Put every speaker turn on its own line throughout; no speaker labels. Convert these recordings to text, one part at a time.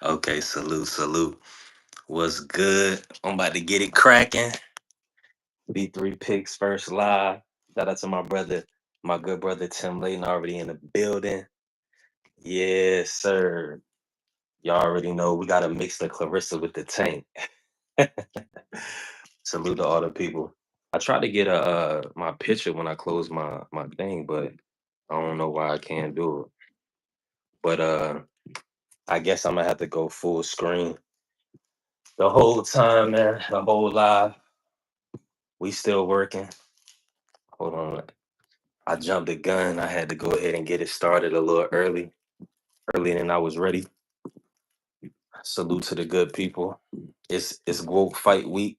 Okay, salute, salute. What's good? I'm about to get it cracking. B3 Picks first live. Shout out to my brother, my good brother Tim Layton already in the building. Yes, sir. Y'all already know we gotta mix the Clarissa with the tank. Salute to all the people. I tried to get a my picture when I close my thing, but I don't know why I can't do it. But I guess I'm gonna have to go full screen the whole time, man. The whole live. We still working. Hold on. I jumped the gun. I had to go ahead and get it started a little earlier than I was ready. Salute to the good people. It's GWOAT fight week.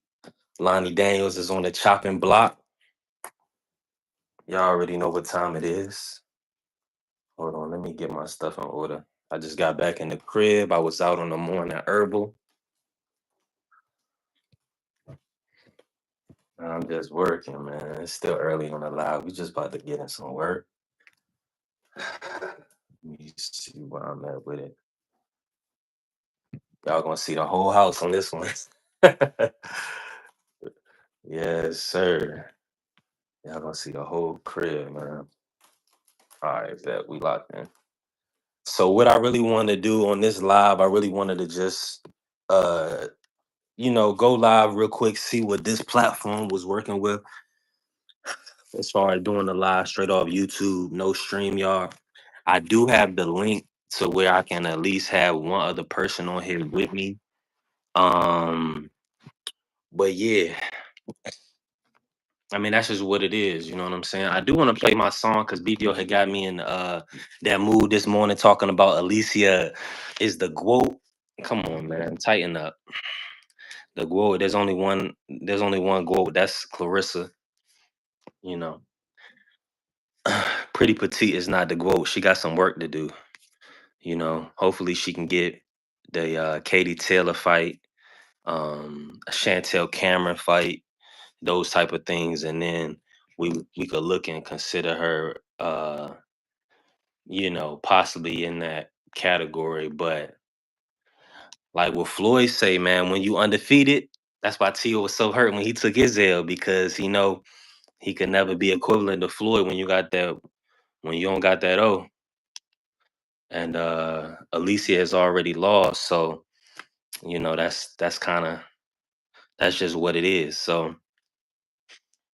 Lonnie Daniels is on the chopping block. Y'all already know what time it is. Hold on, let me get my stuff in order. I just got back in the crib. I was out on the morning herbal. I'm just working, man. It's still early on the live. We just about to get in some work. Let me see where I'm at with it. Y'all gonna see the whole house on this one. Yes, sir. Y'all gonna see the whole crib, man. All right, bet we locked in. So what I really wanted to do on this live, I really wanted to just uh go live real quick, see what this platform was working with as far as doing the live straight off YouTube, no stream yard. I do have the link to where I can at least have one other person on here with me. Um, but yeah, I mean, that's just what it is. You know what I'm saying? I do want to play my song because BDO had got me in that mood this morning talking about Alicia is the GWOAT. Come on, man. Tighten up. The GWOAT. There's only one GWOAT. That's Clarissa. You know. Pretty Petite is not the GWOAT. She got some work to do. Hopefully she can get the Katie Taylor fight, a Chantel Cameron fight, those type of things, and then we could look and consider her possibly in that category. But like what Floyd say, man, when you undefeated, that's why Tio was so hurt when he took his L because he could never be equivalent to Floyd when you don't got that O. And Alicia has already lost. So, that's just what it is. So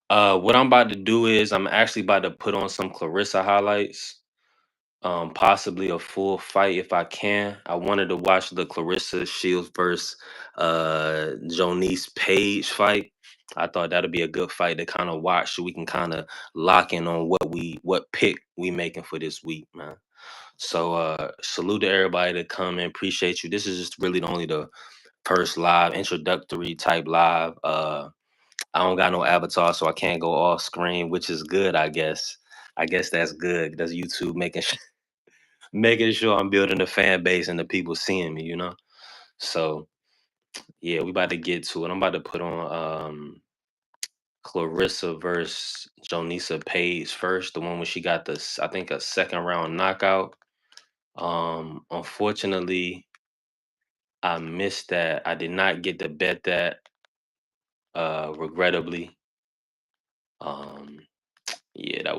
what I'm about to do is I'm actually about to put on some Clarissa highlights, possibly a full fight if I can. I wanted to watch the Clarissa Shields versus Jonice Page fight. I thought that'd be a good fight to kind of watch so we can kind of lock in on what pick we making for this week, man. So salute to everybody that come in. Appreciate you. This is just really only the first live introductory type live. I don't got no avatar, so I can't go off screen, which is good, I guess. I guess that's good. That's YouTube making sure I'm building the fan base and the people seeing me. So yeah, we about to get to it. I'm about to put on Clarissa versus Jonisa Page first, the one where she got I think a second round knockout. Unfortunately, I missed that. I did not get to bet that, regrettably. Um, yeah, that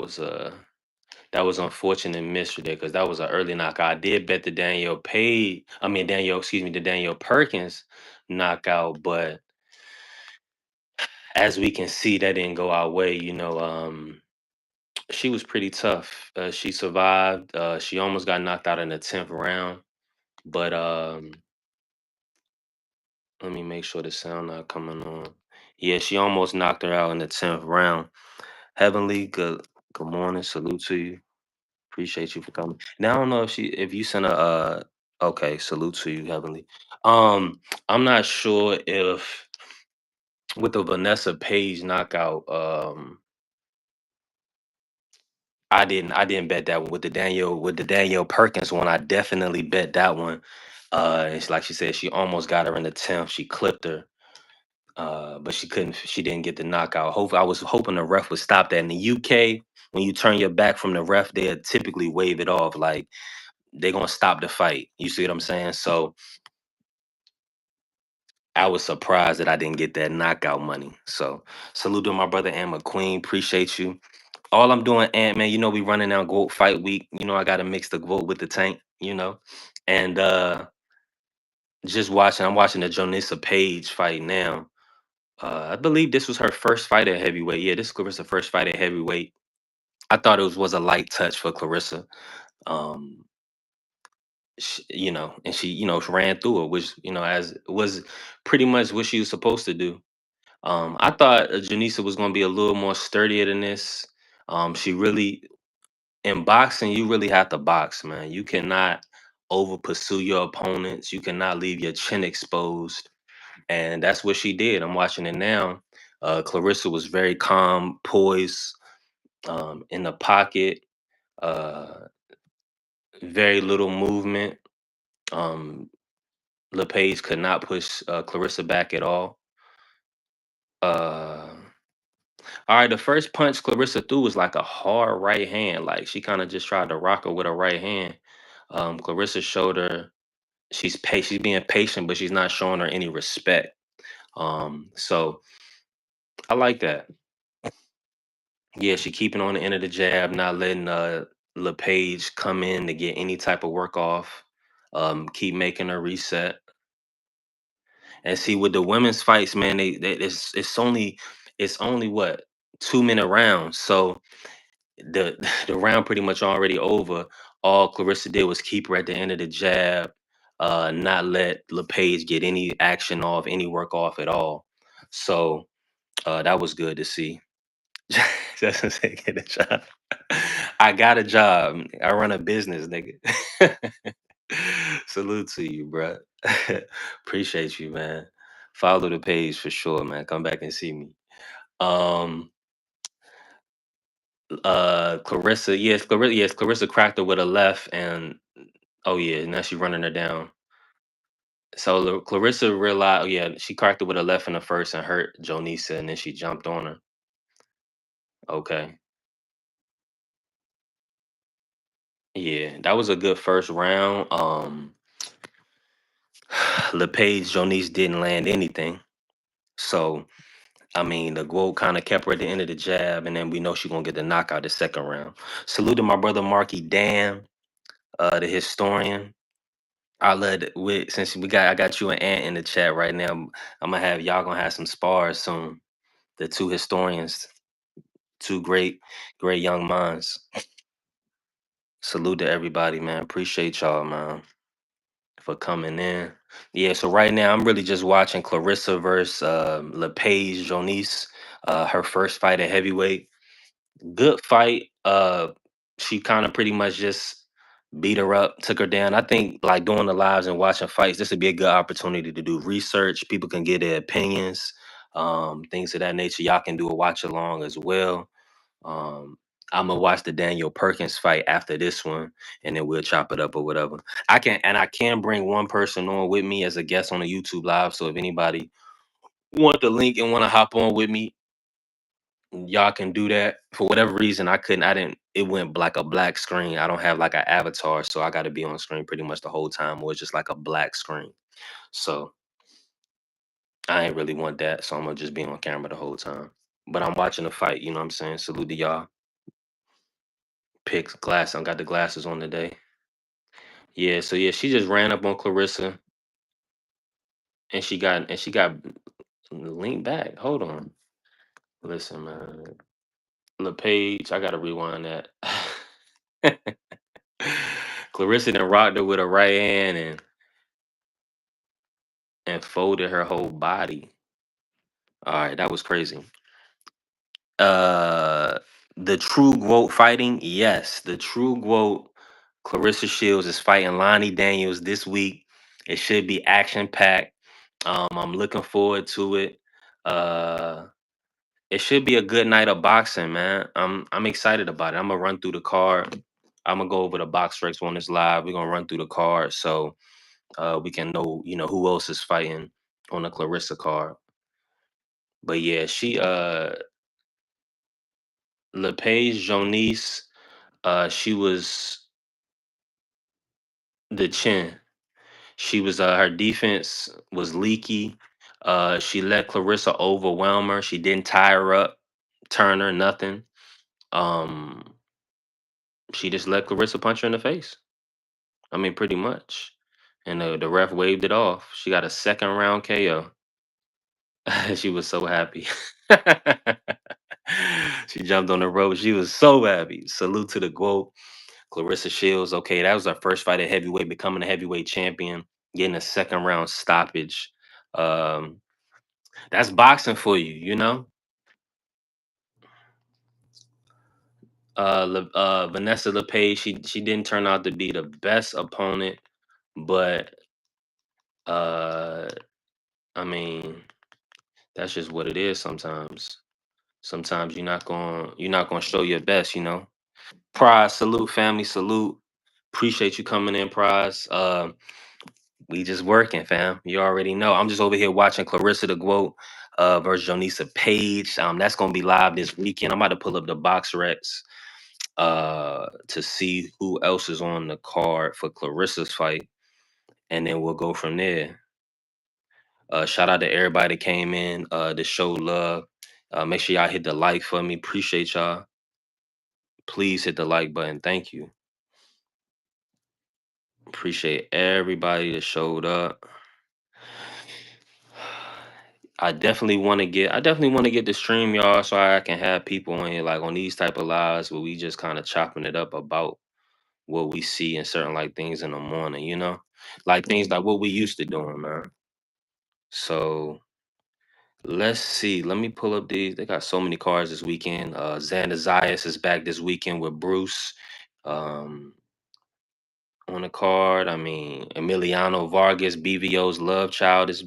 was unfortunate miss there because that was an early knockout. I did bet the the Daniel Perkins knockout, but as we can see, that didn't go our way. She was pretty tough. She survived. She almost got knocked out in the 10th round, but let me make sure the sound not coming on. Yeah, she almost knocked her out in the 10th round. Heavenly, good morning. Salute to you. Appreciate you for coming. Now I don't know if you sent a okay, salute to you, Heavenly. I'm not sure if with the Vanessa Page knockout, I didn't bet that one with the Danielle Perkins one. I definitely bet that one. It's like she said, she almost got her in the 10th. She clipped her. But she didn't get the knockout. I was hoping the ref would stop that. In the UK, when you turn your back from the ref, they typically wave it off. Like they're gonna stop the fight. You see what I'm saying? So I was surprised that I didn't get that knockout money. So salute to my brother Ann McQueen. Appreciate you. All I'm doing, Ant man, we running down GWOAT fight week. I gotta mix the GWOAT with the tank. And I'm watching the Jonissa Page fight now. I believe this was her first fight at heavyweight. Yeah, this is Clarissa's first fight at heavyweight. I thought it was a light touch for Clarissa. Um, and she ran through it, which, as was pretty much what she was supposed to do. I thought Janisa was going to be a little more sturdier than this. She really, in boxing, you really have to box, man. You cannot over pursue your opponents. You cannot leave your chin exposed. And that's what she did. I'm watching it now. Clarissa was very calm, poised, in the pocket, uh, very little movement. Um, LePage could not push Clarissa back at all. Uh, all right, the first punch Clarissa threw was like a hard right hand. Like she kind of just tried to rock her with a right hand. Clarissa showed her she's being patient, but she's not showing her any respect. So I like that. Yeah, she keeping on the end of the jab, not letting LePage come in to get any type of work off. Keep making her reset. And see with the women's fights, man, it's only what 2 minute rounds. So the the round pretty much already over. All Clarissa did was keep her at the end of the jab, not let LePage get any action off, any work off at all. So that was good to see. Justin said, "Get a job." I got a job. I run a business, nigga. Salute to you, bro. Appreciate you, man. Follow the page for sure, man. Come back and see me. Um, Clarissa, yes, Clarissa cracked her with a left, and oh yeah, now she running her down. So Clarissa realized, oh yeah, she cracked her with a left in the first and hurt Jonisa, and then she jumped on her. Okay, yeah, that was a good first round. LePage Jonice didn't land anything, so I mean, the GWOAT kind of kept her at the end of the jab, and then we know she's gonna get the knockout the second round. Salute to my brother Marky Dan, the historian. I love it. Since I got you an ant in the chat right now. I'm gonna have y'all gonna have some spars soon. The two historians, two great young minds. Salute to everybody, man. Appreciate y'all, man, for coming in. Yeah, so right now I'm really just watching Clarissa versus LePage Jonice, her first fight at heavyweight. Good fight. She kind of pretty much just beat her up, took her down. I think like doing the lives and watching fights, this would be a good opportunity to do research. People can get their opinions, things of that nature. Y'all can do a watch along as well. Um, I'm gonna watch the Daniel Perkins fight after this one, and then we'll chop it up or whatever. I can bring one person on with me as a guest on the YouTube live. So if anybody want the link and want to hop on with me, y'all can do that. For whatever reason, I didn't, it went like a black screen. I don't have like an avatar, so I got to be on screen pretty much the whole time, or it's just like a black screen. So I ain't really want that, so I'm gonna just be on camera the whole time. But I'm watching the fight, you know what I'm saying? Salute to y'all. Picks glass. I got the glasses on today. Yeah, so yeah, she just ran up on Clarissa, and she got leaned back. Hold on. Listen, man. LePage, I gotta rewind that. Clarissa then rocked her with a right hand and folded her whole body. All right, that was crazy. Uh, the true GWOAT fighting, yes, the true GWOAT. Clarissa Shields is fighting Lonnie Daniels this week. It should be action packed. I'm looking forward to it. Uh, it should be a good night of boxing, man. I'm excited about it. I'm gonna run through the card. I'm gonna go over the box strikes on this live. We're gonna run through the card so we can know, who else is fighting on the Clarissa card. But yeah, she LePage Jonice, she was The chin. She was her defense was leaky. She let Clarissa overwhelm her. She didn't tie her up, turn her, nothing. Um, she just let Clarissa punch her in the face. I mean, pretty much. And the ref waved it off. She got a second round KO. She was so happy. She jumped on the rope. She was so happy. Salute to the GWOAT. Clarissa Shields. Okay, that was her first fight at heavyweight, becoming a heavyweight champion, getting a second round stoppage. Um, that's boxing for you, you know. Vanessa LePage, she didn't turn out to be the best opponent, but uh, I mean, that's just what it is sometimes. Sometimes you're not gonna show your best, you know. Prize, salute, family, salute. Appreciate you coming in, Prize. We just working, fam. You already know. I'm just over here watching Clarissa the GWOAT versus Jonisa Page. That's gonna be live this weekend. I'm about to pull up the box recs to see who else is on the card for Clarissa's fight, and then we'll go from there. Shout out to everybody that came in to show love. Make sure y'all hit the like for me. Appreciate y'all. Please hit the like button. Thank you. Appreciate everybody that showed up. I definitely want to get the stream, y'all, so I can have people on here like on these type of lives where we just kind of chopping it up about what we see and certain like things in the morning, you know? Like things like what we used to doing, man. So let's see. Let me pull up these. They got so many cards this weekend. Xander Zayas is back this weekend with Bruce. Um on the card. I mean, Emiliano Vargas, BVO's love child, is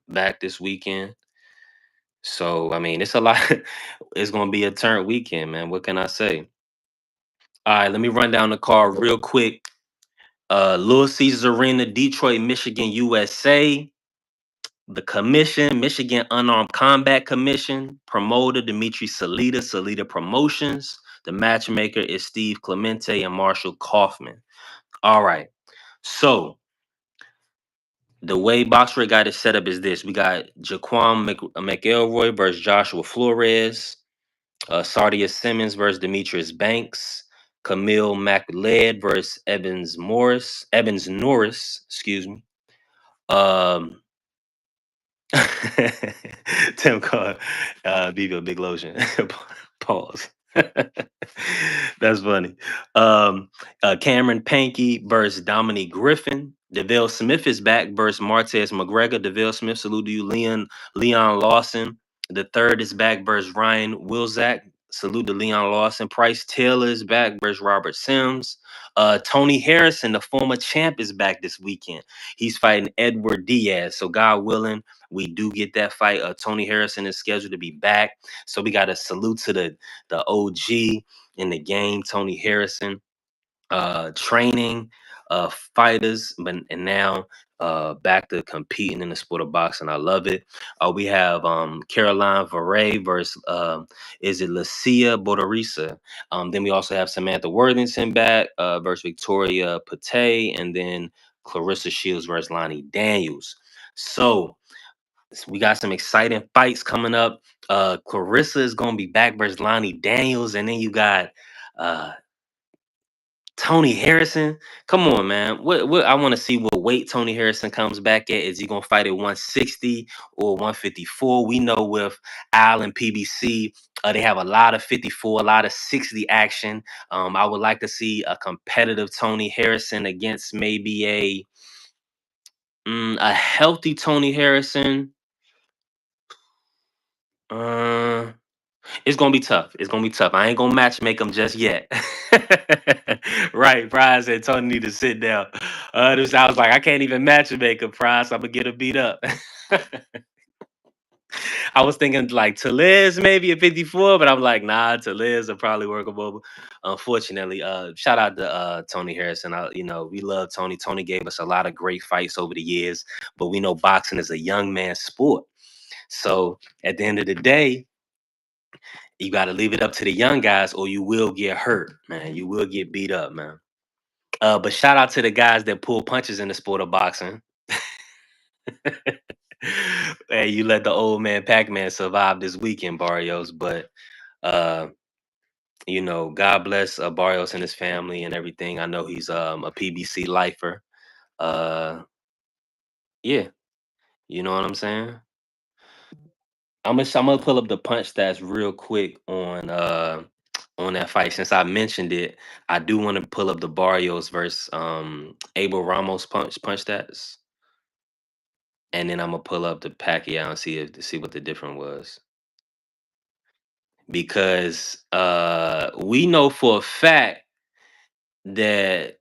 back this weekend. So I mean, it's a lot. It's gonna be a turn weekend, man. What can I say? All right, let me run down the card real quick. Little Caesars Arena, Detroit, Michigan, USA. The commission, Michigan Unarmed Combat Commission. Promoter Dimitri Salita, Salita Promotions. The matchmaker is Steve Clemente and Marshall Kaufman. All right. So the way Boxer got it set up is this: we got McElroy versus Joshua Flores, Sardia Simmons versus Demetrius Banks, Camille McLeod versus Evans Norris, excuse me. Um, Tim called Vivo Big Lotion. Pause. That's funny. Um, Cameron Pankey versus Dominique Griffin. Deville Smith is back versus Martez McGregor. Deville Smith, salute to you. Leon Lawson. The third is back versus Ryan Wilzak. Salute to Leon Lawson. Price Taylor is back versus Robert Sims. Tony Harrison, the former champ, is back this weekend. He's fighting Edward Diaz. So God willing, we do get that fight. Tony Harrison is scheduled to be back. So we got to salute to the OG in the game, Tony Harrison, training fighters, but and now back to competing in the sport of boxing. I love it. We have Caroline Varay versus is it Lucia Bodorisa. Then we also have Samantha Worthington back versus Victoria Pate, and then Clarissa Shields versus Lonnie Daniels. So we got some exciting fights coming up. Clarissa is gonna be back versus Lonnie Daniels, and then you got uh Tony Harrison. Come on, man. What I want to see what weight Tony Harrison comes back at. Is he gonna fight at 160 or 154? We know with Al and PBC, they have a lot of 54, a lot of 60 action. I would like to see a competitive Tony Harrison against maybe a healthy Tony Harrison. Uh, It's gonna be tough. It's gonna be tough. I ain't gonna match make them just yet. Right, Prize said Tony need to sit down. I was like, I can't even match make a Prize. I'm gonna get her beat up. I was thinking like Taliz maybe at 54, but I'm like, nah, Taliz are probably workable. Unfortunately, shout out to Tony Harrison. We love Tony. Tony gave us a lot of great fights over the years, but we know boxing is a young man's sport. So at the end of the day, you got to leave it up to the young guys, or you will get hurt, man. You will get beat up, man. But shout out to the guys that pull punches in the sport of boxing. Hey, you let the old man Pac-Man survive this weekend, Barrios. But uh, God bless Barrios and his family and everything. I know he's a PBC lifer. Uh, yeah, you know what I'm saying. I'm gonna pull up the punch stats real quick on that fight. Since I mentioned it, I do want to pull up the Barrios versus Abel Ramos punch stats, and then I'm gonna pull up the Pacquiao and see what the difference was. Because we know for a fact that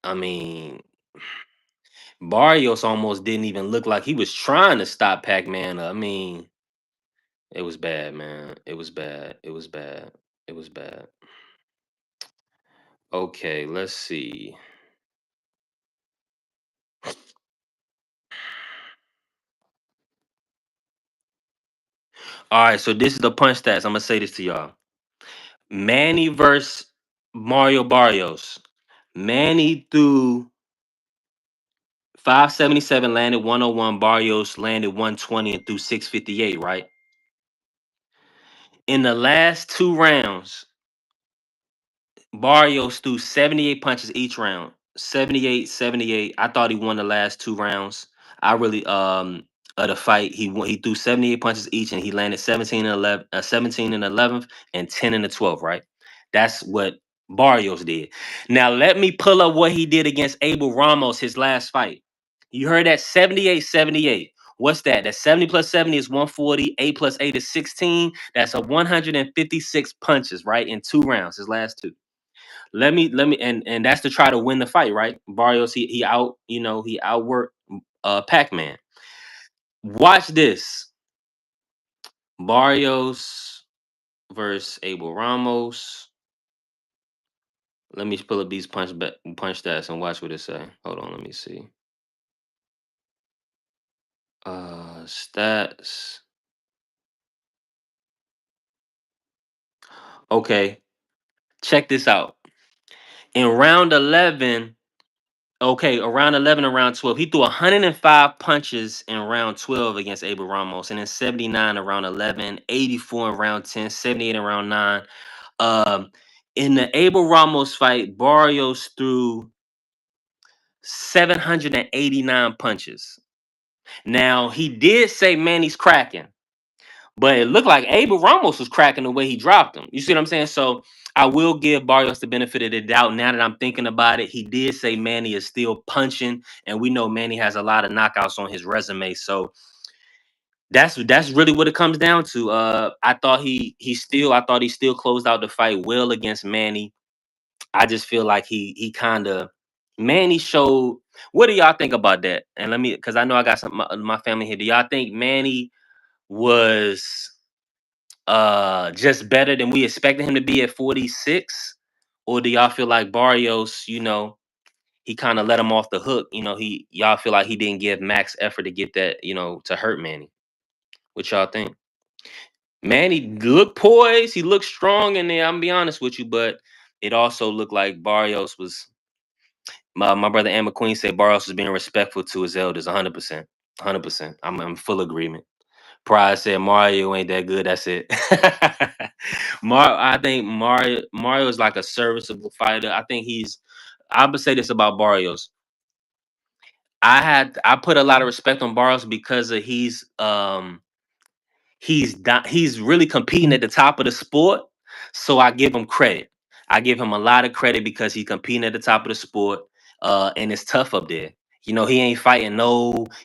I mean Barrios almost didn't even look like he was trying to stop Pac-Man. I mean, it was bad, man. It was bad. It was bad. It was bad. Okay, let's see. All right, so this is the punch stats. I'm gonna say this to y'all. Manny versus Mario Barrios. Manny threw 577, landed 101. Barrios landed 120 and threw 658, right? In the last two rounds, Barrios threw 78 punches each round. 78, 78. I thought he won the last two rounds. I really of the fight. He threw 78 punches each and he landed 17 and 11, 17 and 11th and 10 and the 12th, right? That's what Barrios did. Now let me pull up what he did against Abel Ramos his last fight. You heard that 78, 78. What's that? That 70 plus 70 is 140. 8 plus 8 is 16. That's a 156 punches, right? In two rounds, his last two. Let me and that's to try to win the fight, right? Barrios, he outworked Pac-Man. Watch this. Barrios versus Abel Ramos. Let me pull up these punch stats and watch what it say. Hold on, let me see. Stats. Okay, check this out. In round 11, okay, around 11 and round 12, he threw 105 punches in round 12 against Abel Ramos, and then 79 around 11, 84 in round 10, 78 in round 9. Um, in the Abel Ramos fight, Barrios threw 789 punches. Now, he did say Manny's cracking, but it looked like Abel Ramos was cracking the way he dropped him. You see what I'm saying? So I will give Barrios the benefit of the doubt. Now that I'm thinking about it, he did say Manny is still punching, and we know Manny has a lot of knockouts on his resume. So that's really what it comes down to. I thought he still closed out the fight well against Manny. I just feel like he kind of Manny showed. What do y'all think about that? And let me, because I know I got my family here. Do y'all think Manny was just better than we expected him to be at 46? Or do y'all feel like Barrios, he kind of let him off the hook? Y'all feel like he didn't give max effort to get that, to hurt Manny. What y'all think? Manny looked poised, he looked strong in there, I'm gonna be honest with you, but it also looked like Barrios was my brother Ann McQueen said Barrios was being respectful to his elders, 100%. 100%. I'm full agreement. Pride said Mario ain't that good. That's it. I think Mario is like a serviceable fighter. I would say this about Barrios. I put a lot of respect on Barrios because of he's really competing at the top of the sport. So I give him credit. I give him a lot of credit because he's competing at the top of the sport. And it's tough up there. He ain't fighting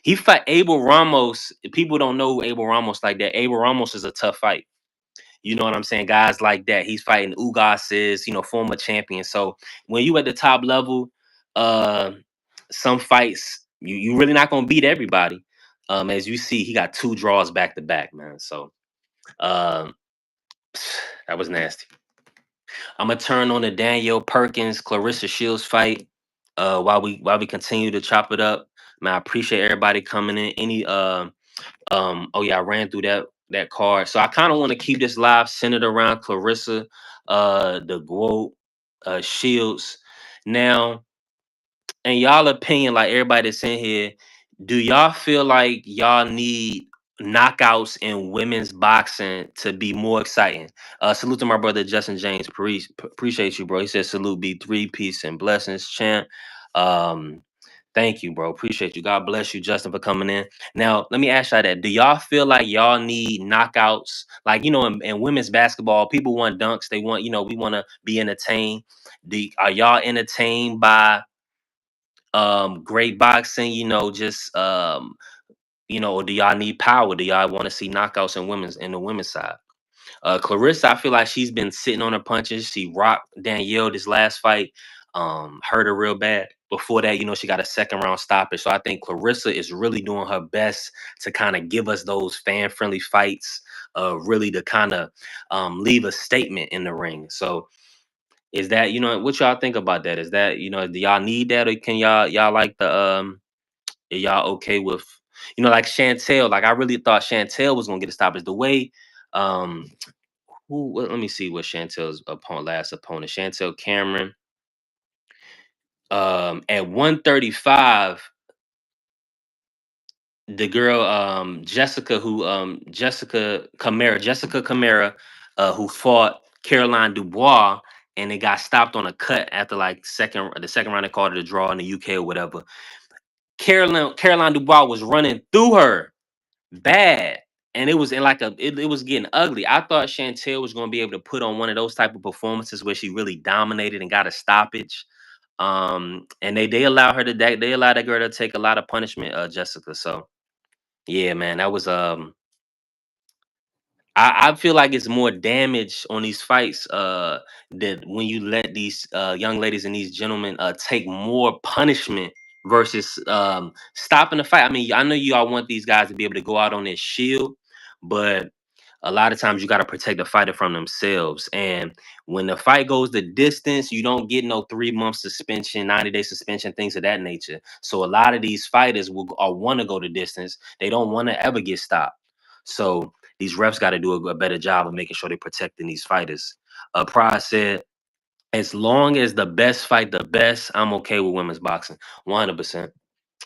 he fight Abel Ramos. People don't know Abel Ramos like that. Abel Ramos is a tough fight. You know what I'm saying? Guys like that. He's fighting Ugas, former champion. So when you at the top level, uh, some fights you really not gonna beat everybody. As you see, he got two draws back to back, man. So um, that was nasty. I'm gonna turn on the Danielle Perkins Clarissa Shields fight. While we continue to chop it up, man, I appreciate everybody coming in. Oh yeah, I ran through that card. So I kind of want to keep this live centered around Clarissa, the GWOAT Shields. Now, in y'all opinion, like everybody that's in here, do y'all feel like y'all need knockouts in women's boxing to be more exciting? Salute to my brother Justin James. Appreciate you, bro. He says salute B3, peace and blessings, champ. Um, Thank you, bro. Appreciate you. God bless you, Justin, for coming in. Now, let me ask y'all that. Do y'all feel like y'all need knockouts? Like, in women's basketball, people want dunks. They want, we want to be entertained. Are y'all entertained by great boxing, just or do y'all need power? Do y'all want to see knockouts in the women's side? Clarissa, I feel like she's been sitting on her punches. She rocked Danielle this last fight, hurt her real bad. Before that, she got a second round stoppage. So I think Clarissa is really doing her best to kind of give us those fan friendly fights, really to kind of leave a statement in the ring. So is that, what y'all think about that? Is that, do y'all need that, or can y'all like the are y'all okay with, like Chantel? Like I really thought Chantel was gonna get a stoppage. The way um let me see what Chantel's last opponent. Chantel Cameron. At 135, the girl Jessica Camara, who fought Caroline Dubois, and it got stopped on a cut after like the second round. They called it a draw in the UK or whatever. Caroline Dubois was running through her bad. And it was in like it was getting ugly. I thought Chantel was gonna be able to put on one of those type of performances where she really dominated and got a stoppage. And they allow her to they allow that girl to take a lot of punishment, Jessica. So yeah, man, that was I feel like it's more damage on these fights that when you let these young ladies and these gentlemen take more punishment versus stopping the fight. I mean, I know you all want these guys to be able to go out on their shield, but a lot of times you got to protect the fighter from themselves. And when the fight goes the distance, you don't get no 3 month suspension, 90-day suspension, things of that nature. So a lot of these fighters will want to go the distance. They don't want to ever get stopped. So these refs got to do a better job of making sure they're protecting these fighters. Pride said, as long as the best fight the best, I'm okay with women's boxing. 100%.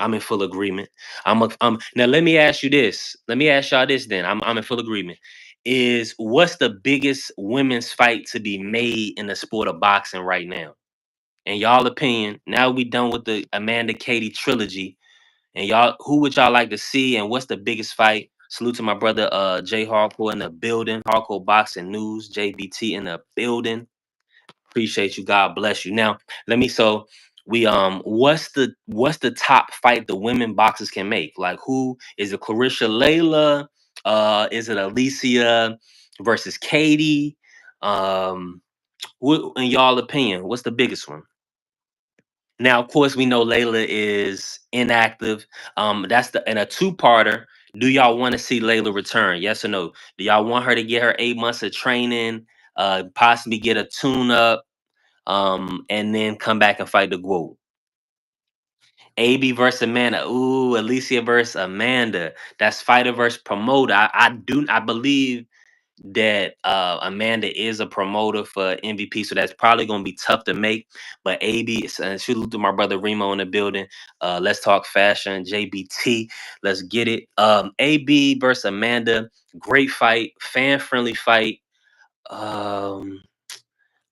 I'm in full agreement. Now let me ask you this. Let me ask y'all this then. I'm in full agreement. Is what's the biggest women's fight to be made in the sport of boxing right now? In y'all opinion, now we done with the Amanda Katie trilogy. And y'all, who would y'all like to see? And what's the biggest fight? Salute to my brother Jay Hardcore in the building. Hardcore Boxing News, JBT in the building. Appreciate you. God bless you. Now, let me so we what's the top fight the women boxers can make? Like who is it? Clarissa Layla? Is it Alicia versus Katie? What in y'all opinion? What's the biggest one? Now, of course, we know Layla is inactive. That's the and a two-parter. Do y'all want to see Layla return? Yes or no? Do y'all want her to get her 8 months of training? Possibly get a tune-up, and then come back and fight the GWOAT. AB versus Amanda. Ooh, Alicia versus Amanda. That's fighter versus promoter. I believe that Amanda is a promoter for MVP, so that's probably gonna be tough to make. But AB, shoot to my brother Remo in the building. Let's talk fashion, JBT. Let's get it. AB versus Amanda, great fight, fan friendly fight. Um,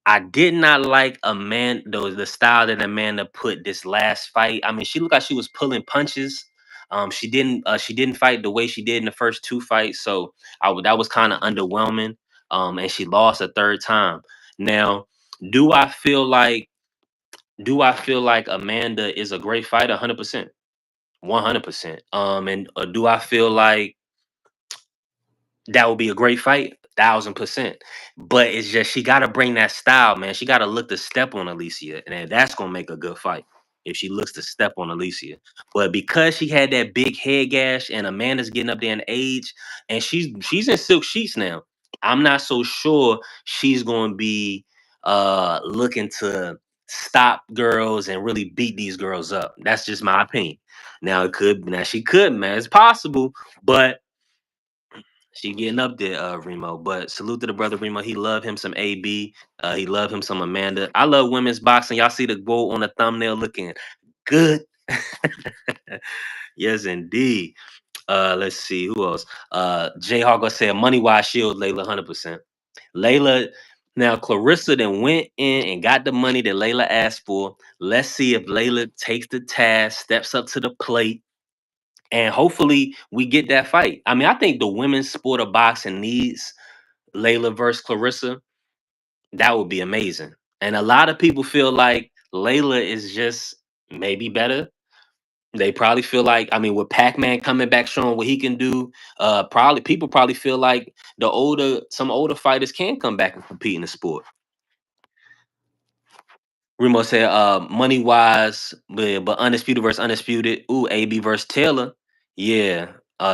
I did not like Amanda the style that Amanda put this last fight. I mean, she looked like she was pulling punches. She didn't fight the way she did in the first two fights, so that was kind of underwhelming. And she lost a third time. Now, do I feel like Amanda is a great fighter? 100%, 100%. And do I feel like that would be a great fight, 1,000%. But it's just she got to bring that style, man. She got to look to step on Alicia, and then that's gonna make a good fight if she looks to step on Alicia. But because she had that big head gash, and Amanda's getting up there in age, and she's in silk sheets now, I'm not so sure she's gonna be looking to stop girls and really beat these girls up. That's just my opinion. Now she could, man. It's possible, but She getting up there, Remo. But salute to the brother Remo. He love him some AB. He love him some Amanda. I love women's boxing. Y'all see the GWOAT on the thumbnail looking good. Yes, indeed. Let's see who else. Jay Hargo said money wise shield Layla 100%. Layla. Now Clarissa then went in and got the money that Layla asked for. Let's see if Layla takes the task, steps up to the plate, and hopefully we get that fight. I mean, I think the women's sport of boxing needs Layla versus Clarissa. That would be amazing. And a lot of people feel like Layla is just maybe better. They probably feel like, I mean, with Pac-Man coming back showing what he can do, probably people probably feel like some older fighters can come back and compete in the sport. Remo said, money wise, but undisputed versus undisputed. Ooh, AB versus Taylor. Yeah.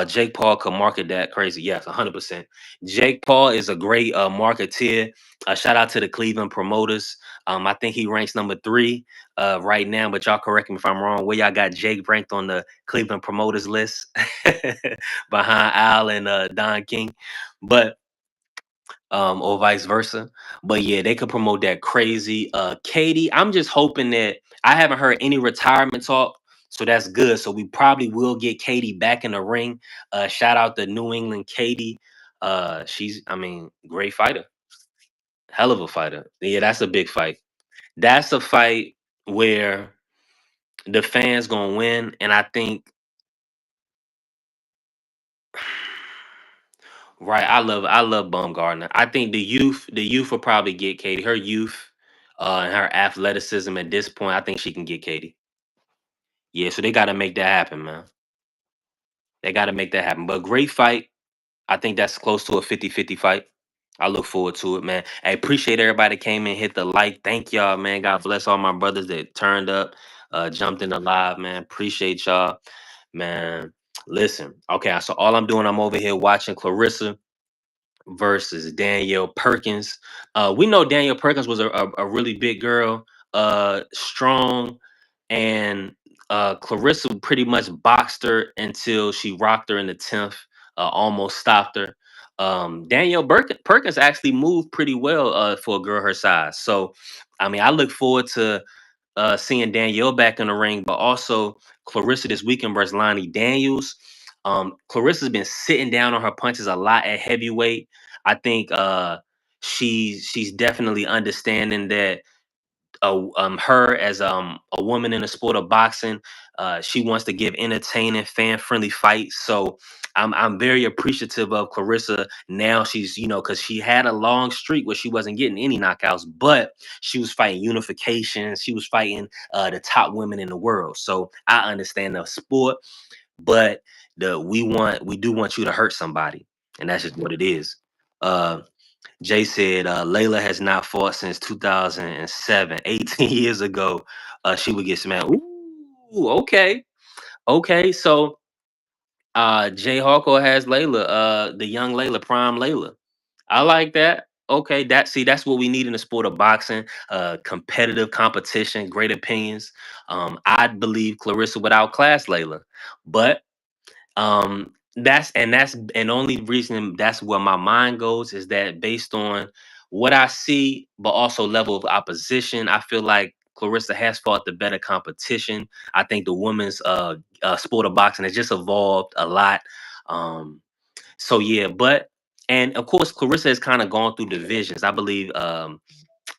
Jake Paul could market that crazy. Yes, 100%. Jake Paul is a great marketeer. Shout out to the Cleveland promoters. I think he ranks number 3 right now, but y'all correct me if I'm wrong. Where y'all got Jake ranked on the Cleveland promoters list behind Al and Don King? But or vice versa. But yeah, they could promote that crazy. Katie, I'm just hoping that I haven't heard any retirement talk, so that's good. So we probably will get Katie back in the ring. Shout out to New England Katie. She's, I mean, great fighter, hell of a fighter. Yeah, that's a big fight. That's a fight where the fans gonna win, and I think right. I love Baumgartner. I think the youth will probably get Katie. Her youth, and her athleticism at this point, I think she can get Katie. Yeah, so they got to make that happen, man. They got to make that happen. But great fight. I think that's close to a 50-50 fight. I look forward to it, man. I appreciate everybody that came in, hit the like. Thank y'all, man. God bless all my brothers that turned up, jumped in the live, man. Appreciate y'all, man. Listen, okay. So all I'm doing, I'm over here watching Clarissa versus Danielle Perkins. We know Danielle Perkins was a really big girl, strong, and Clarissa pretty much boxed her until she rocked her in the 10th, almost stopped her. Danielle Perkins actually moved pretty well for a girl her size. So, I mean, I look forward to seeing Danielle back in the ring, but also Clarissa this weekend versus Lonnie Daniels. Clarissa's been sitting down on her punches a lot at heavyweight. I think she's definitely understanding that her as a woman in the sport of boxing, she wants to give entertaining, fan friendly fights. So I'm very appreciative of Clarissa now. She's because she had a long streak where she wasn't getting any knockouts, but she was fighting unification. She was fighting the top women in the world. So I understand the sport, but we do want you to hurt somebody, and that's just what it is. Uh, Jay said Layla has not fought since 2007, 18 years ago. She would get smacked. Ooh, okay. Okay. So Jay Harko has Layla, the young Layla, prime Layla. I like that. Okay, that's what we need in the sport of boxing. Competitive competition, great opinions. I believe Clarissa would outclass Layla. But that's only reason that's where my mind goes is that based on what I see, but also level of opposition, I feel like Clarissa has fought the better competition. I think the women's sport of boxing has just evolved a lot. Um, so yeah, but and of course Clarissa has kind of gone through divisions. I believe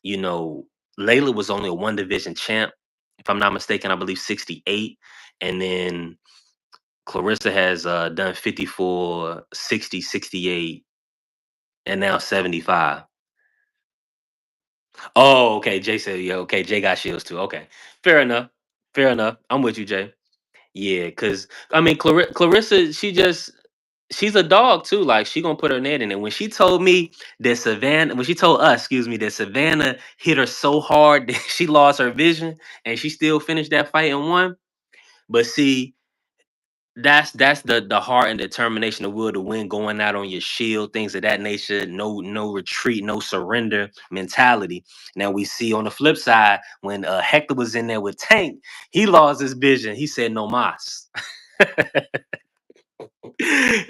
you know, Layla was only a one division champ, if I'm not mistaken, I believe 68. And then Clarissa has done 54, 60, 68, and now 75. Oh, okay. Jay said, yeah, okay. Jay got shields too. Okay. Fair enough. Fair enough. I'm with you, Jay. Yeah, because I mean Clarissa, she's a dog too. Like she gonna put her net in it. When she told me that Savannah, when she told us, excuse me, that Savannah hit her so hard that she lost her vision and she still finished that fight and won. But see, that's the heart and determination, the will to win, going out on your shield, things of that nature. No retreat, no surrender mentality. Now we see on the flip side when Hector was in there with Tank, he lost his vision. He said no mas.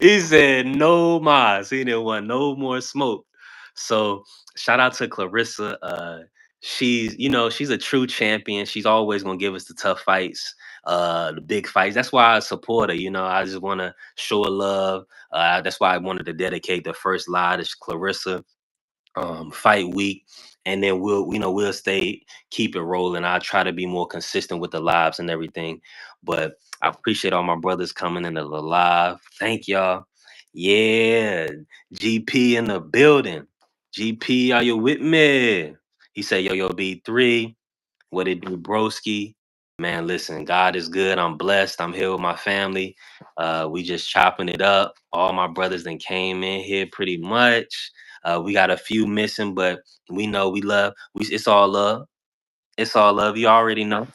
He said no mas. He didn't want no more smoke. So shout out to Clarissa. She's she's a true champion. She's always gonna give us the tough fights, the big fights. That's why I support her. I just want to show her love. That's why I wanted to dedicate the first live to Clarissa, fight week, and then we'll stay keep it rolling. I'll try to be more consistent with the lives and everything. But I appreciate all my brothers coming into the live. Thank y'all. Yeah, GP in the building. GP, are you with me? He said, yo, B3. What it do, broski? Man, listen, God is good. I'm blessed. I'm here with my family. We just chopping it up. All my brothers then came in here pretty much. We got a few missing, but we know we love. It's all love. It's all love. You already know.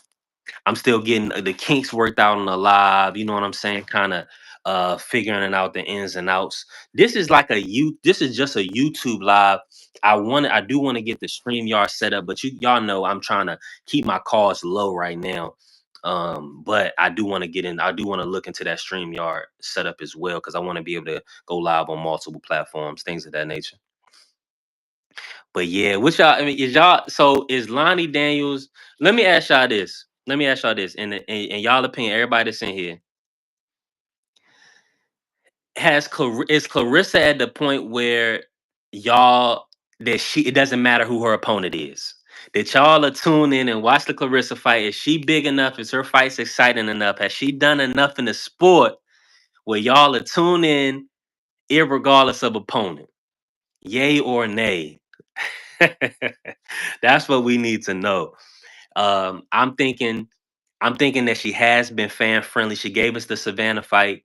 I'm still getting the kinks worked out on the live. You know what I'm saying? Kind of figuring out the ins and outs. This is just a YouTube live. I do want to get the StreamYard set up, but y'all know I'm trying to keep my costs low right now. But I do want to get in, I do want to look into that StreamYard setup as well, because I want to be able to go live on multiple platforms, things of that nature. But yeah, which y'all, I mean, is Lonnie Daniels? Let me ask y'all this. Let me ask y'all this. In y'all opinion, everybody that's in here, is Clarissa at the point where y'all it doesn't matter who her opponent is? That y'all are tune in and watch the Clarissa fight. Is she big enough? Is her fights exciting enough? Has she done enough in the sport where y'all are tune in irregardless of opponent? Yay or nay? That's what we need to know. I'm thinking that she has been fan friendly. She gave us the Savannah fight.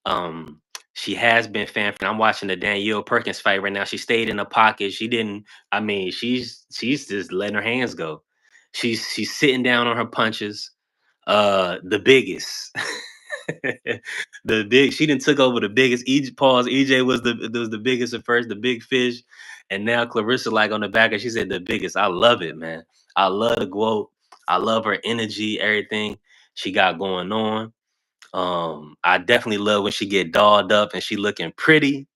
Um, she has been fan friendly. I'm watching the Danielle Perkins fight right now. She stayed in the pocket. She didn't. I mean, she's just letting her hands go. She's sitting down on her punches. The biggest. She didn't took over the biggest. EJ was the biggest at first, the big fish, and now Clarissa like on the back, and she said the biggest. I love it, man. I love the GWOAT. I love her energy, everything she got going on. I definitely love when she get dolled up and she looking pretty.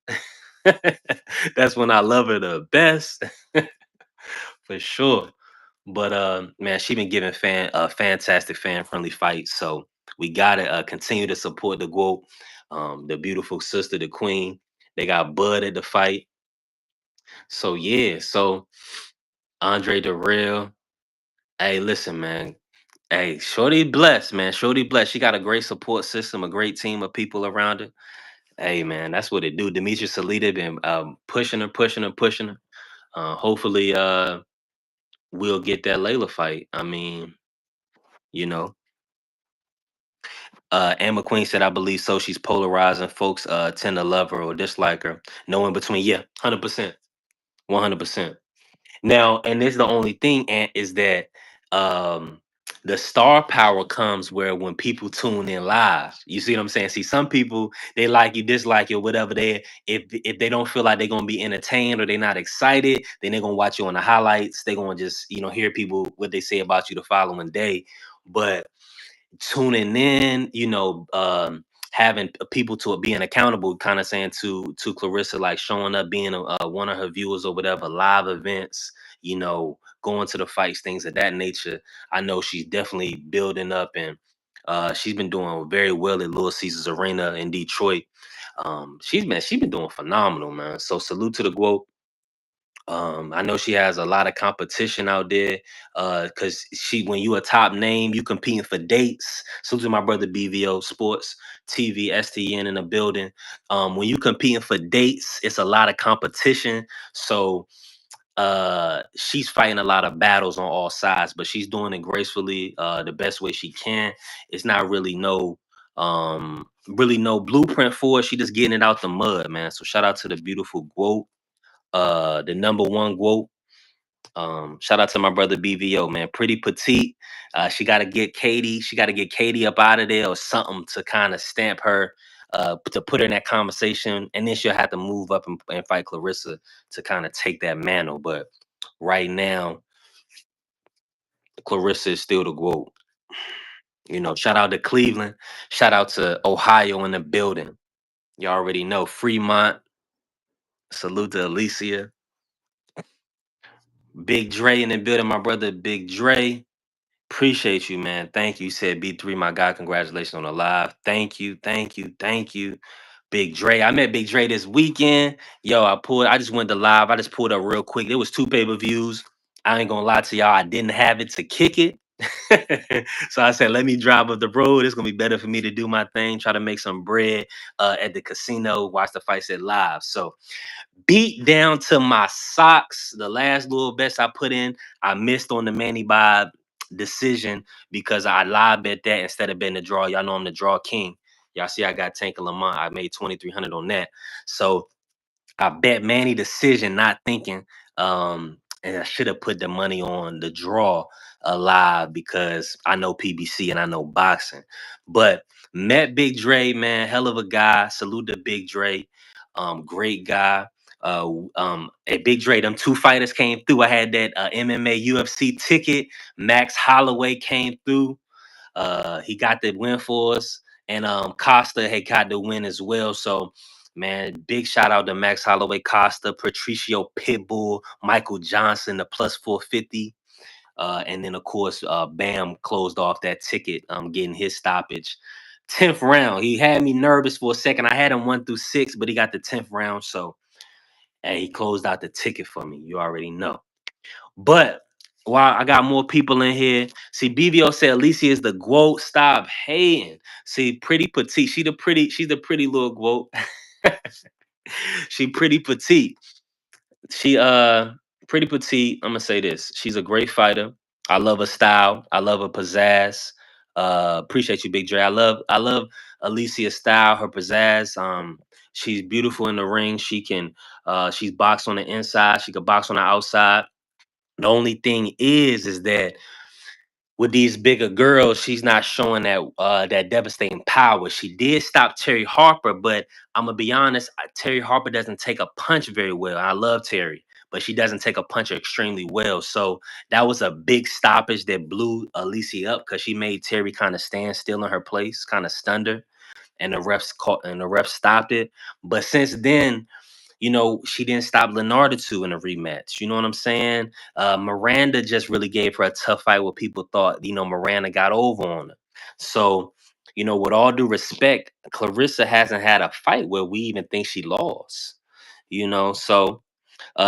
That's when I love her the best, for sure. But man, she been giving fantastic fan friendly fights. So we gotta continue to support the GWOAT, the beautiful sister, the queen. They got Bud at the fight. So yeah, so Andre Darrell. Hey, listen, man. Hey, Shorty blessed, man. Shorty blessed. She got a great support system, a great team of people around her. Hey, man, that's what it do. Demetrius Salita been pushing her, pushing her, pushing her. Hopefully, we'll get that Layla fight. I mean, you know, Anne McQueen said, I believe so. She's polarizing. Folks tend to love her or dislike her. No in between. Yeah, 100%. 100%. Now, and this is the only thing, Ant, is that um the star power comes where when people tune in live. You see what I'm saying? See, some people they like you, dislike you, whatever. If they don't feel like they're gonna be entertained or they're not excited, then they're gonna watch you on the highlights. They're gonna just hear people what they say about you the following day. But tuning in, having people to being accountable, kind of saying to Clarissa, like showing up, being one of her viewers or whatever, live events, going to the fights, things of that nature. I know she's definitely building up, and she's been doing very well at Little Caesars Arena in Detroit. She's been doing phenomenal, man. So salute to the GWOAT. I know she has a lot of competition out there. Cause when you a top name, you competing for dates. So to my brother BVO Sports TV STN in the building. When you competing for dates, it's a lot of competition. So she's fighting a lot of battles on all sides, but she's doing it gracefully, the best way she can. It's not really no blueprint for it. She just getting it out the mud, man. So shout out to the beautiful GWOAT, the number one GWOAT. Shout out to my brother BVO, man. Pretty petite. She got to get Katie. She got to get Katie up out of there or something to kind of stamp her, to put her in that conversation, and then she'll have to move up and fight Clarissa to kind of take that mantle. But right now, Clarissa is still the GWOAT. Shout out to Cleveland. Shout out to Ohio in the building. You already know Fremont. Salute to Alicia. Big Dre in the building, my brother Big Dre. Appreciate you, man. Thank you. You said B3, my guy. Congratulations on the live. Thank you, thank you, thank you. Big Dre. I met Big Dre this weekend. Yo, I just went to live. I just pulled up real quick. There was two pay-per-views. I ain't gonna lie to y'all. I didn't have it to kick it. So I said, let me drive up the road. It's gonna be better for me to do my thing, try to make some bread at the casino, watch the fights at live. So beat down to my socks. The last little bets I put in, I missed on the Manny Bob decision because I live bet that instead of betting the draw. Y'all know I'm the draw king. Y'all see I got Tank and Lamont. I made 2,300 on that. So I bet Manny decision, not thinking. And I should have put the money on the draw live because I know PBC and I know boxing. But met Big Dre, man, hell of a guy. Salute to Big Dre, great guy. At Big Dre, them two fighters came through. I had that MMA UFC ticket. Max Holloway came through. He got the win for us, and Costa had got the win as well. So, man, big shout out to Max Holloway, Costa, Patricio Pitbull, Michael Johnson, the plus 450. And then of course, Bam closed off that ticket, getting his stoppage. 10th round. He had me nervous for a second. I had him 1 through 6, but he got the 10th round. So hey, he closed out the ticket for me. You already know. But while I got more people in here, see, BVO said Alicia is the GWOAT. Stop hating. See, pretty petite. She's the pretty little GWOAT. She pretty petite. She pretty petite. I'm gonna say this. She's a great fighter. I love her style. I love her pizzazz. Appreciate you, Big Dre. I love Alicia's style, her pizzazz. She's beautiful in the ring. She's boxed on the inside. She can box on the outside. The only thing is that with these bigger girls, she's not showing that devastating power. She did stop Terry Harper, but I'm gonna be honest, Terry Harper doesn't take a punch very well. I love Terry, but she doesn't take a punch extremely well. So that was a big stoppage that blew Alicia up because she made Terry kind of stand still in her place, kind of stunned her, and the refs stopped it. But since then, she didn't stop Leonardo two in a rematch. You know what I'm saying? Miranda just really gave her a tough fight where people thought, Miranda got over on her. So, with all due respect, Clarissa hasn't had a fight where we even think she lost. So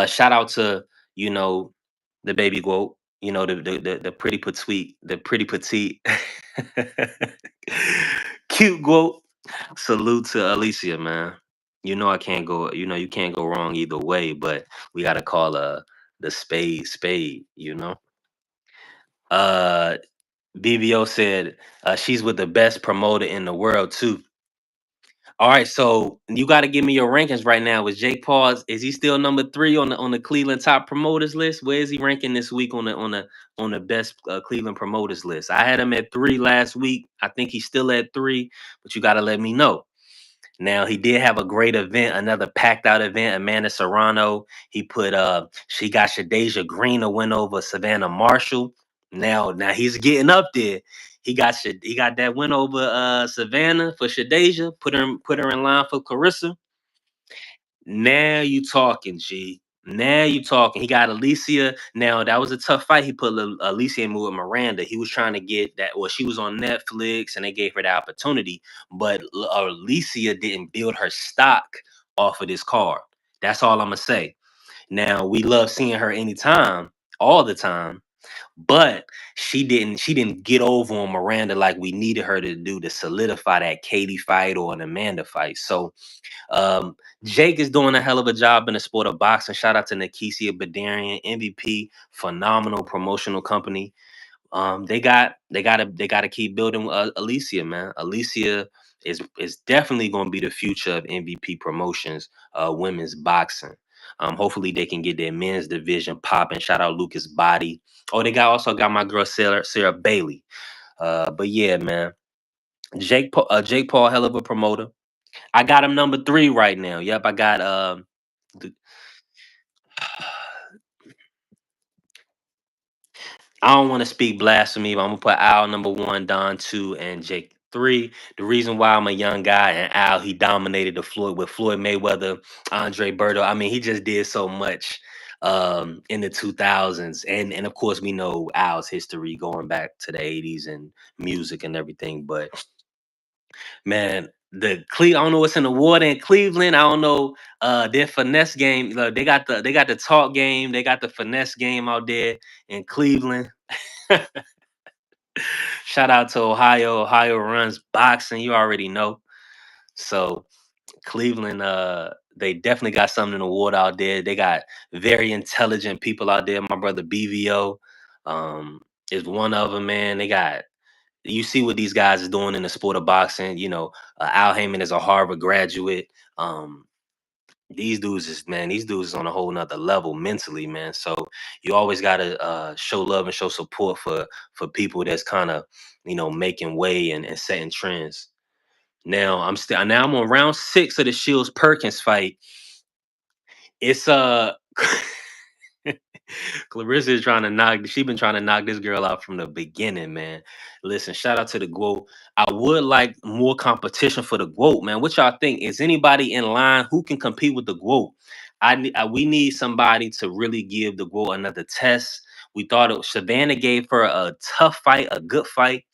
shout out to, you know, the baby goat, the pretty petite, cute goat. Salute to Alicia, man. I can't go. You can't go wrong either way. But we gotta call the spade spade. Uh, BBO said she's with the best promoter in the world too. All right, so you got to give me your rankings right now. With Jake Paul, is he still number 3 on the Cleveland top promoters list? Where is he ranking this week on the best Cleveland promoters list? I had him at 3 last week. I think he's still at 3, but you got to let me know. Now he did have a great event, another packed out event. Amanda Serrano. He put she got Shadeja Green a win over Savannah Marshall. Now he's getting up there. He got that win over Savannah for Shadeja. Put her in line for Clarissa. Now you talking, G. Now you talking. He got Alicia. Now that was a tough fight. He put Alicia in with Miranda. He was trying to get that. Well, she was on Netflix, and they gave her the opportunity. But Alicia didn't build her stock off of this card. That's all I'm gonna say. Now we love seeing her anytime, all the time. But she didn't get over on Miranda like we needed her to do to solidify that Katie fight or an Amanda fight. So um, Jake is doing a hell of a job in the sport of boxing. Shout out to Nikisia Badarian, MVP, phenomenal promotional company. They gotta keep building Alicia, man. Alicia is definitely going to be the future of MVP Promotions, women's boxing. Hopefully they can get their men's division popping. Shout out Lucas Body. Oh, also got my girl Sarah Bailey. But yeah, man, Jake Paul, hell of a promoter. I got him number 3 right now. Yep, I got th- I don't want to speak blasphemy, but I'm gonna put Al number 1, Don 2, and Jake Three, the reason why I'm a young guy, and Al, he dominated the Floyd with Floyd Mayweather, Andre Berto. I mean, he just did so much in the 2000s. And of course we know Al's history going back to the 80s and music and everything. But man, I don't know what's in the water in Cleveland. I don't know their finesse game. They got the talk game, they got the finesse game out there in Cleveland. Shout out to Ohio. Ohio runs boxing. You already know. So Cleveland, they definitely got something in the water out there. They got very intelligent people out there. My brother BVO um, is one of them, man. They got you see what these guys are doing in the sport of boxing. Al Heyman is a Harvard graduate. Um, these dudes is on a whole nother level mentally, man. So you always gotta show love and show support for people that's kind of making way and setting trends. Now I'm on round six of the Shields Perkins fight. It's Clarissa is trying to she been trying to knock this girl out from the beginning, man. Listen, shout out to the GWOAT. I would like more competition for the GWOAT, man. What y'all think? Is anybody in line who can compete with the GWOAT? We need somebody to really give the GWOAT another test. We thought Savannah gave her a tough fight, a good fight,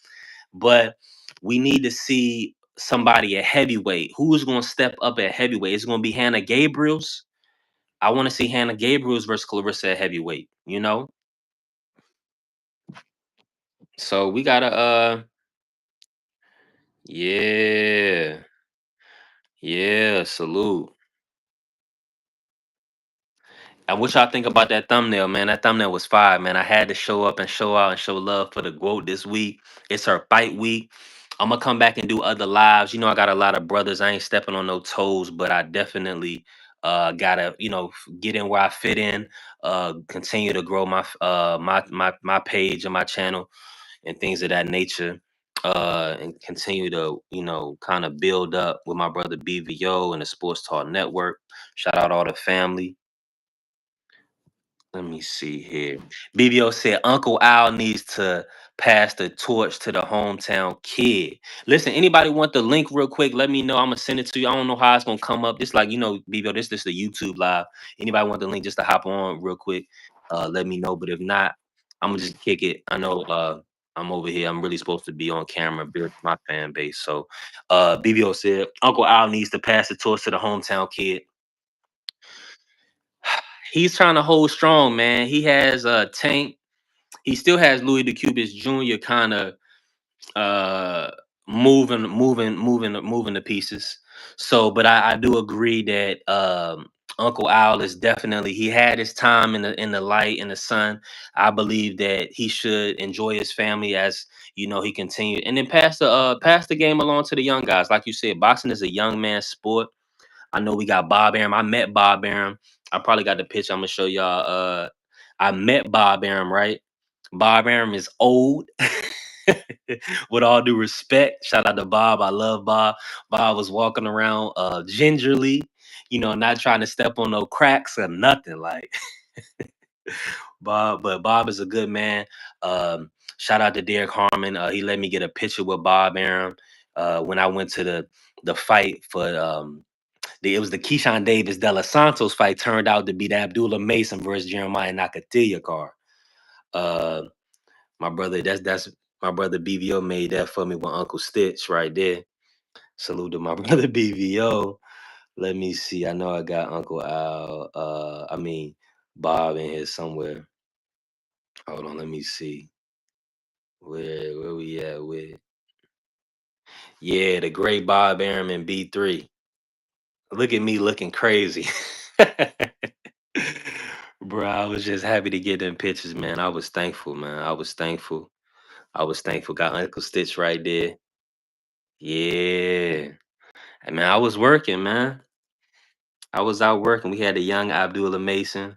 but we need to see somebody at heavyweight. Who's going to step up at heavyweight? Is it going to be Hannah Gabriels? I want to see Hannah Gabriels versus Clarissa at heavyweight, you know? So we gotta yeah. Yeah, salute. And what y'all think about that thumbnail, man? That thumbnail was fire, man. I had to show up and show out and show love for the GOAT this week. It's her fight week. I'm gonna come back and do other lives. I got a lot of brothers. I ain't stepping on no toes, but I definitely gotta, get in where I fit in, continue to grow my page and my channel and things of that nature. And continue to, kind of build up with my brother BVO and the Sports Talk Network. Shout out all the family. Let me see here. BBO said Uncle Al needs to pass the torch to the hometown kid. Listen, anybody want the link real quick? Let me know. I'm gonna send it to you. I don't know how it's gonna come up. This like BBO. This the YouTube live. Anybody want the link just to hop on real quick? Let me know. But if not, I'm gonna just kick it. I know I'm over here. I'm really supposed to be on camera, build my fan base. So BBO said Uncle Al needs to pass the torch to the hometown kid. He's trying to hold strong, man. He has Tank. He still has Louis the Cubist Jr. kind of uh moving the pieces. So, but I do agree that Uncle Al is definitely he had his time in the light in the sun. I believe that he should enjoy his family as he continued and then pass the game along to the young guys. Like you said, boxing is a young man's sport. I know we got Bob Arum. I met Bob Arum. I probably got the picture. I'm gonna show y'all. I met Bob Arum, right? Bob Arum is old. With all due respect, shout out to Bob. I love Bob. Bob was walking around gingerly, not trying to step on no cracks or nothing. Like Bob, but Bob is a good man. Shout out to Derek Harmon. He let me get a picture with Bob Arum when I went to the fight for it was the Keyshawn Davis De Los Santos fight turned out to be the Abdullah Mason versus Jeremiah Nakatilia card. Uh, my brother, that's my brother BVO made that for me with Uncle Stitch right there. Salute to my brother BVO. Let me see. I know I got Uncle Al. I mean Bob in here somewhere. Hold on, let me see. Where we at with? Yeah, the great Bob Arum and B3. Look at me looking crazy. Bro, I was just happy to get them pictures, man. I was thankful, man. I was thankful. I was thankful. Got Uncle Stitch right there. Yeah. Hey, man, I was working, man. I was out working. We had the young Abdullah Mason.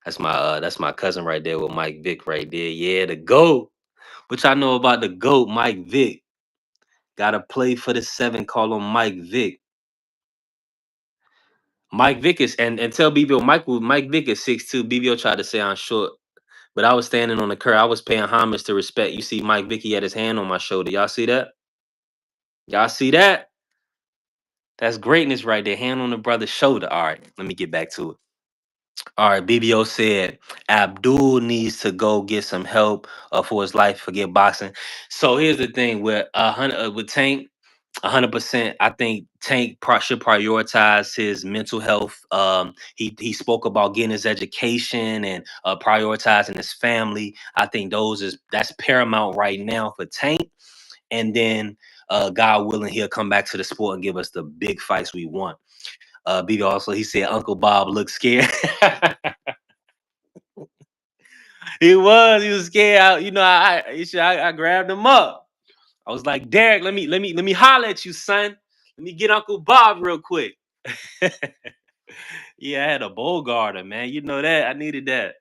That's my cousin right there with Mike Vick right there. Yeah, the GOAT. What y'all know about the GOAT, Mike Vick? Gotta play for the seven, call him Mike Vick. Mike Vick is and tell BBO Mike Vick is 6'2". BBO tried to say I'm short. But I was standing on the curb. I was paying homage to respect. You see Mike Vicky had his hand on my shoulder. Y'all see that? Y'all see that? That's greatness right there. Hand on the brother's shoulder. All right, let me get back to it. All right, BBO said Abdul needs to go get some help for his life, forget boxing. So here's the thing with with Tank, 100%. I think Tank should prioritize his mental health. He spoke about getting his education and prioritizing his family. I think that's paramount right now for Tank. And then, God willing, he'll come back to the sport and give us the big fights we want. BB also he said Uncle Bob looked scared. He was scared. I grabbed him up. I was like, Derek, let me holler at you, son. Let me get Uncle Bob real quick. Yeah, I had a bowl guarder, man. You know that. I needed that.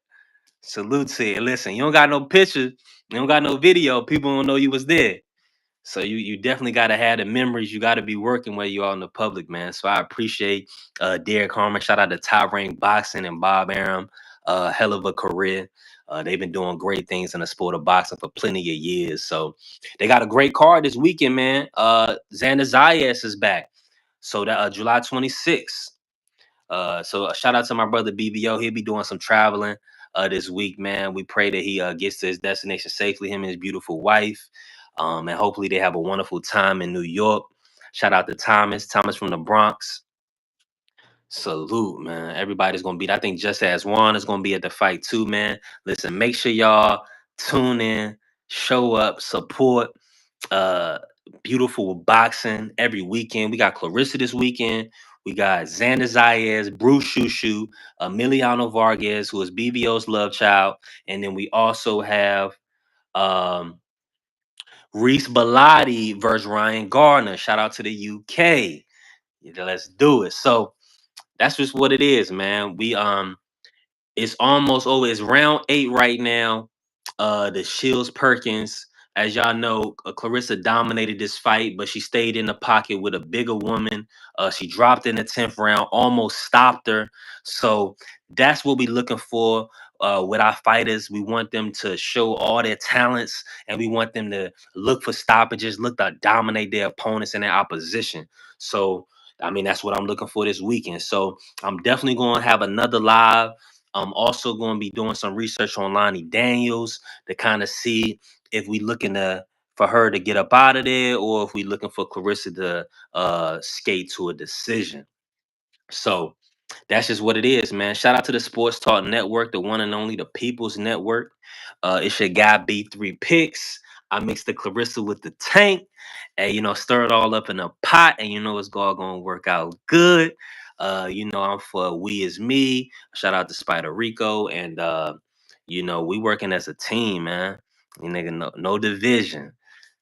Salute to it. Listen, you don't got no picture, you don't got no video. People don't know you was there. So you definitely gotta have the memories. You gotta be working where you are in the public, man. So I appreciate Derek Harmon. Shout out to Top Rank Boxing and Bob Arum. Hell of a career. They've been doing great things in the sport of boxing for plenty of years. So they got a great card this weekend, man. Xander Zayas is back. So that July 26th. So a shout out to my brother BBO. He'll be doing some traveling this week, man. We pray that he gets to his destination safely, him and his beautiful wife. And hopefully they have a wonderful time in New York. Shout out to Thomas from the Bronx. Salute, man. Everybody's gonna be. I think Just As One is gonna be at the fight too, man. Listen, make sure y'all tune in, show up, support uh beautiful boxing every weekend. We got Clarissa this weekend. We got Xander Zayas, Bruce Shushu, Emiliano Vargas, who is BBO's love child. And then we also have um Reese Bellotti versus Ryan Gardner. Shout out to the UK. Yeah, let's do it. So that's just what it is, man. It's almost over. It's round 8 right now. The Shields Perkins, as y'all know, Clarissa dominated this fight, but she stayed in the pocket with a bigger woman. She dropped in the 10th round, almost stopped her. So that's what we're looking for with our fighters. We want them to show all their talents, and we want them to look for stoppages, look to dominate their opponents and their opposition. So, I mean, that's what I'm looking for this weekend. So I'm definitely going to have another live. I'm also going to be doing some research on Lonnie Daniels to kind of see if we looking to for her to get up out of there or if we looking for Clarissa to skate to a decision. So that's just what it is, man. Shout out to the Sports Talk Network, the one and only, the People's Network. It's your guy B3 Picks. I mixed the Clarissa with the Tank, and stir it all up in a pot, and it's all gonna work out good. I'm for We Is Me. Shout out to Spider Rico, and we working as a team, man. You nigga, no division.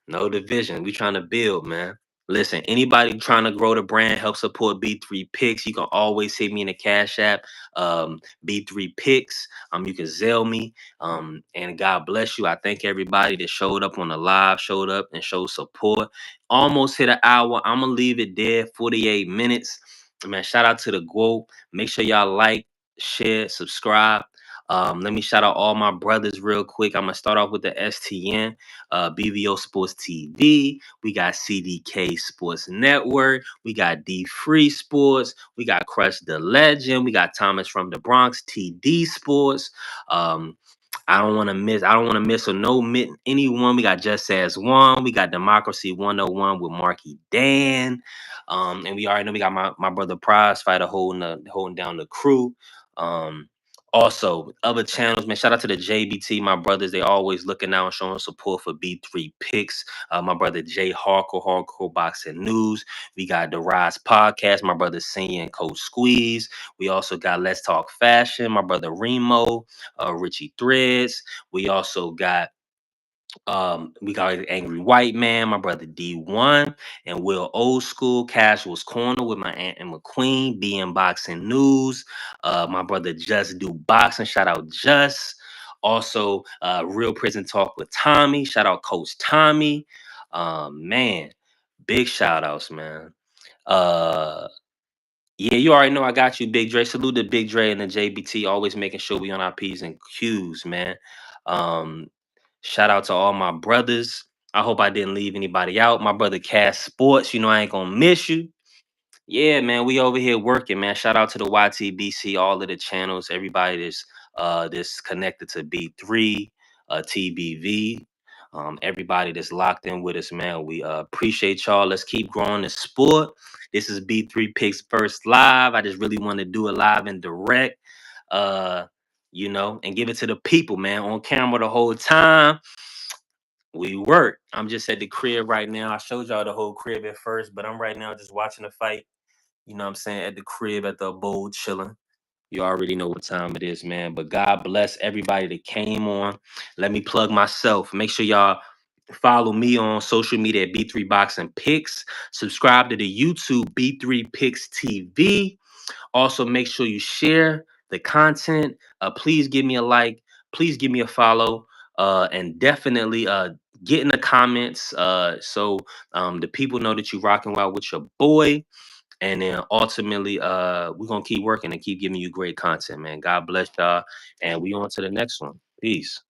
No division. We trying to build, man. Listen, anybody trying to grow the brand, help support B3 Picks, you can always hit me in the Cash App, B3 Picks. You can Zelle me. And God bless you. I thank everybody that showed up on the live, showed up and showed support. Almost hit an hour. I'm gonna leave it there, 48 minutes. Man, shout out to the GWOAT. Make sure y'all like, share, subscribe. Let me shout out all my brothers real quick. I'm gonna start off with the STN, BVO Sports TV. We got CDK Sports Network. We got D Free Sports. We got Crush the Legend. We got Thomas from the Bronx, TD Sports. Um, I don't want to miss or anyone. We got Just As One. We got Democracy 101 with Marky Dan. And we already know we got my brother Prize Fighter holding down the crew. Um, Also, other channels, man. Shout out to the JBT, my brothers. They always looking out and showing support for B3 Picks. My brother Jay Hardcore Boxing News. We got the Rise Podcast, my brother Senior and Coach Squeeze. We also got Let's Talk Fashion, my brother Remo, Richie Threads. We also got Angry White Man, my brother D1, and Will Old School Casuals Corner with my Aunt and McQueen, BM Boxing News, my brother Just Do Boxing, shout out Just. Also, Real Prison Talk with Tommy, shout out Coach Tommy. Man, big shout outs, man. Uh yeah, you already know I got you, Big Dre. Salute to Big Dre and the JBT, always making sure we on our P's and Q's, man. Um, Shout out to all my brothers. I hope I didn't leave anybody out. My brother Cass Sports, you know I ain't gonna miss you. Yeah, man, we over here working, man. Shout out to the YTBC, all of the channels, everybody that's connected to B3, TBV, everybody that's locked in with us, man. We appreciate y'all. Let's keep growing the sport. This is B3 Picks first live. I just really want to do it live and direct, uh, and give it to the people, man, on camera the whole time. We work. I'm just at the crib right now. I showed y'all the whole crib at first, but I'm right now just watching the fight. You know what I'm saying? At the crib, at the abode, chilling. You already know what time it is, man. But God bless everybody that came on. Let me plug myself. Make sure y'all follow me on social media at B3 Boxing Picks. Subscribe to the YouTube B3 Picks TV. Also, make sure you share the content. Please give me a like. Please give me a follow. And definitely get in the comments so the people know that you're rocking well with your boy. And then ultimately, we're gonna keep working and keep giving you great content, man. God bless y'all. And we on to the next one. Peace.